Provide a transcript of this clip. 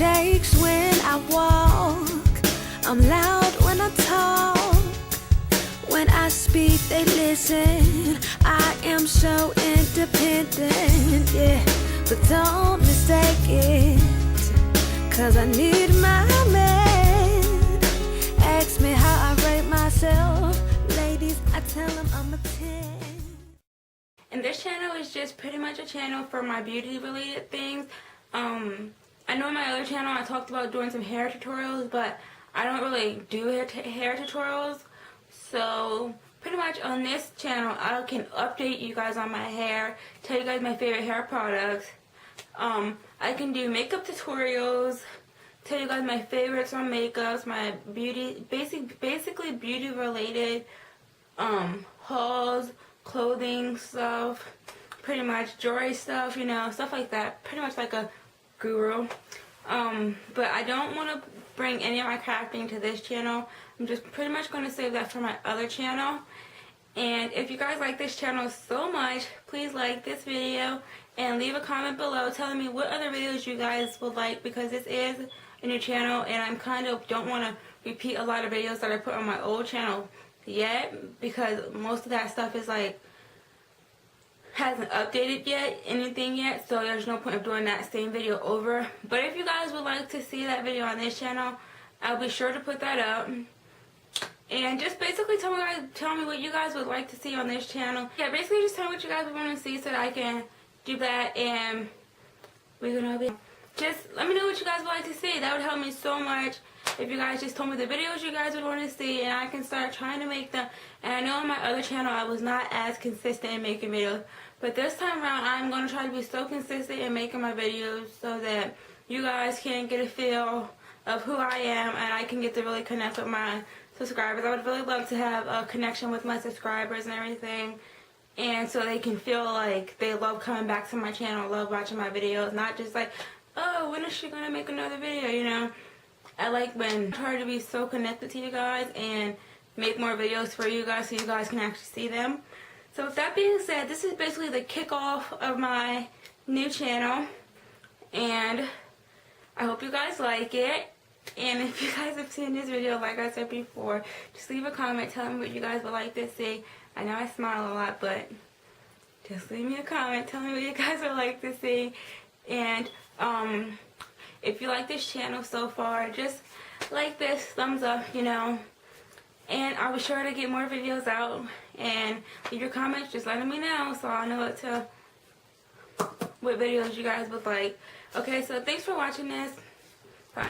shakes when I walk. I'm loud when I talk. When I speak, they listen. I am so independent, yeah. But don't mistake it, 'cause I need my man. Ask me how I rate myself. Ladies, I tell them I'm a 10. And this channel is just pretty much a channel for my beauty related things. I know in my other channel I talked about doing some hair tutorials, but I don't really do hair tutorials. So pretty much on this channel I can update you guys on my hair, tell you guys my favorite hair products. I can do makeup tutorials, tell you guys my favorites on makeups, my beauty, basically beauty related hauls, clothing stuff, pretty much jewelry stuff, you know, stuff like that. Pretty much like a guru. But I don't want to bring any of my crafting to this channel. I'm just pretty much going to save that for my other channel. And if you guys like this channel so much, please like this video and leave a comment below telling me what other videos you guys would like, because this is a new channel and I'm kind of don't want to repeat a lot of videos that I put on my old channel yet, because most of that stuff is like hasn't updated anything yet, so there's no point of doing that same video over. But if you guys would like to see that video on this channel, I'll be sure to put that up. And just basically tell me what you guys would like to see on this channel. Yeah, basically just tell me what you guys would want to see so that I can do that, and we're gonna be just let me know what you guys would like to see. That would help me so much if you guys just told me the videos you guys would want to see, and I can start trying to make them. And I know on my other channel I was not as consistent in making videos, but this time around I'm going to try to be so consistent in making my videos so that you guys can get a feel of who I am and I can get to really connect with my subscribers. I would really love to have a connection with my subscribers and everything, and so they can feel like they love coming back to my channel, love watching my videos, not just like, oh, when is she going to make another video, you know. I like when I try to be so connected to you guys and make more videos for you guys so you guys can actually see them. So with that being said, this is basically the kickoff of my new channel, and I hope you guys like it. And if you guys have seen this video, like I said before, just leave a comment telling me what you guys would like to see. I know I smile a lot, but just leave me a comment telling me what you guys would like to see. And if you like this channel so far, just like this, thumbs up, you know. And I'll be sure to get more videos out, and leave your comments just letting me know so I know what videos you guys would like. Okay, so thanks for watching this. Bye.